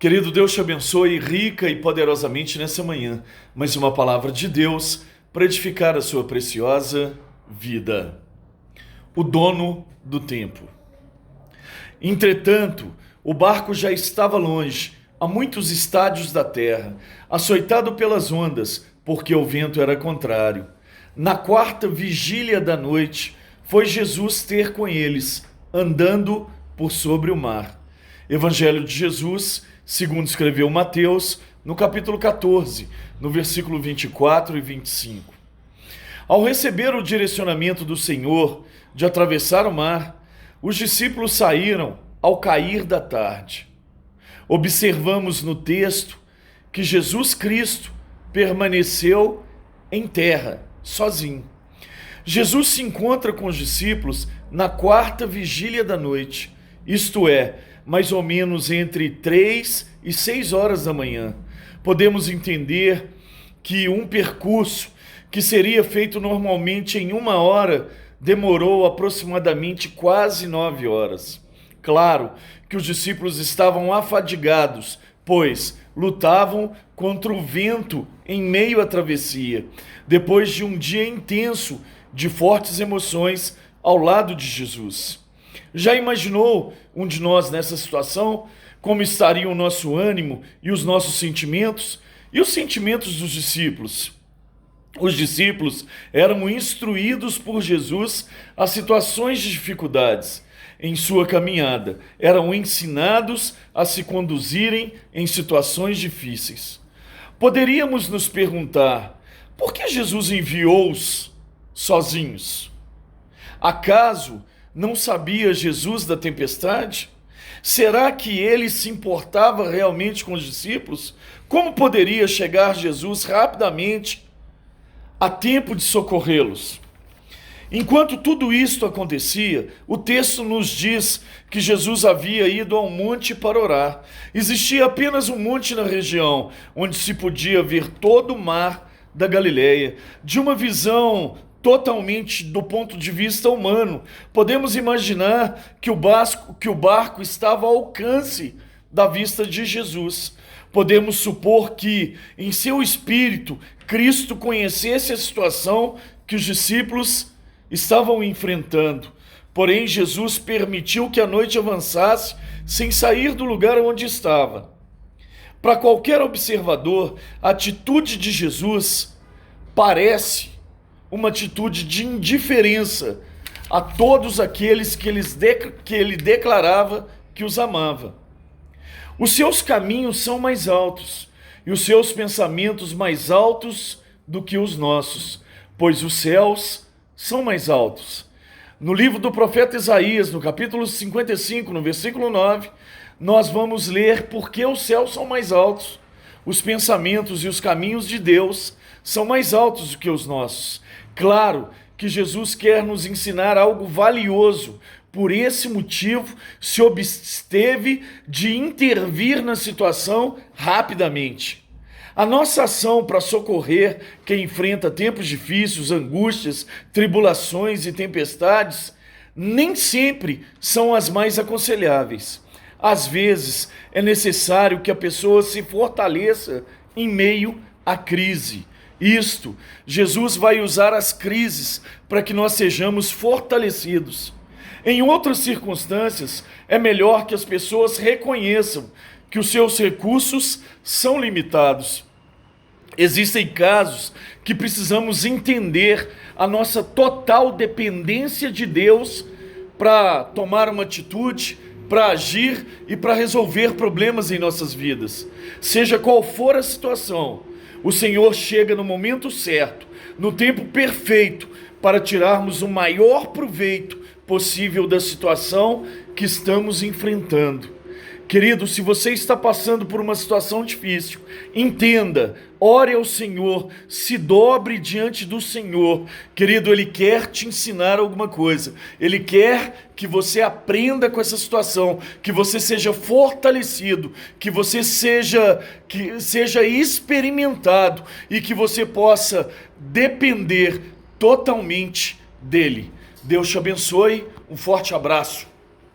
Querido, Deus te abençoe rica e poderosamente nessa manhã. Mais uma palavra de Deus para edificar a sua preciosa vida. O dono do tempo. Entretanto, o barco já estava longe, a muitos estádios da terra, açoitado pelas ondas, porque o vento era contrário. Na quarta vigília da noite, foi Jesus ter com eles, andando por sobre o mar. Evangelho de Jesus, segundo escreveu Mateus, no capítulo 14, no versículo 24 e 25. Ao receber o direcionamento do Senhor de atravessar o mar, os discípulos saíram ao cair da tarde. Observamos no texto que Jesus Cristo permaneceu em terra, sozinho. Jesus se encontra com os discípulos na quarta vigília da noite, isto é, mais ou menos entre 3 e 6 horas da manhã. Podemos entender que um percurso que seria feito normalmente em 1 hora demorou aproximadamente quase 9 horas. Claro que os discípulos estavam afadigados, pois lutavam contra o vento em meio à travessia, depois de um dia intenso de fortes emoções ao lado de Jesus. Já imaginou um de nós nessa situação? Como estaria o nosso ânimo e os nossos sentimentos? E os sentimentos dos discípulos? Os discípulos eram instruídos por Jesus a situações de dificuldades em sua caminhada. Eram ensinados a se conduzirem em situações difíceis. Poderíamos nos perguntar, por que Jesus enviou-os sozinhos? Acaso não sabia Jesus da tempestade? Será que ele se importava realmente com os discípulos? Como poderia chegar Jesus rapidamente a tempo de socorrê-los? Enquanto tudo isto acontecia, o texto nos diz que Jesus havia ido ao monte para orar. Existia apenas um monte na região, onde se podia ver todo o mar da Galileia. De uma visão totalmente do ponto de vista humano, podemos imaginar que o barco estava ao alcance da vista de Jesus. Podemos supor que, em seu espírito, Cristo conhecesse a situação que os discípulos estavam enfrentando. Porém, Jesus permitiu que a noite avançasse sem sair do lugar onde estava. Para qualquer observador, a atitude de Jesus parece uma atitude de indiferença a todos aqueles que ele declarava que os amava. Os seus caminhos são mais altos e os seus pensamentos mais altos do que os nossos, pois os céus são mais altos. No livro do profeta Isaías, no capítulo 55, no versículo 9, nós vamos ler porque os céus são mais altos. Os pensamentos e os caminhos de Deus são mais altos do que os nossos. Claro que Jesus quer nos ensinar algo valioso. Por esse motivo, se absteve de intervir na situação rapidamente. A nossa ação para socorrer quem enfrenta tempos difíceis, angústias, tribulações e tempestades, nem sempre são as mais aconselháveis. Às vezes, é necessário que a pessoa se fortaleça em meio à crise. Jesus vai usar as crises para que nós sejamos fortalecidos. Em outras circunstâncias, é melhor que as pessoas reconheçam que os seus recursos são limitados. Existem casos que precisamos entender a nossa total dependência de Deus para tomar uma atitude, para agir e para resolver problemas em nossas vidas. Seja qual for a situação, o Senhor chega no momento certo, no tempo perfeito, para tirarmos o maior proveito possível da situação que estamos enfrentando. Querido, se você está passando por uma situação difícil, entenda, ore ao Senhor, se dobre diante do Senhor. Querido, Ele quer te ensinar alguma coisa. Ele quer que você aprenda com essa situação, que você seja fortalecido, que você seja experimentado e que você possa depender totalmente dEle. Deus te abençoe, um forte abraço.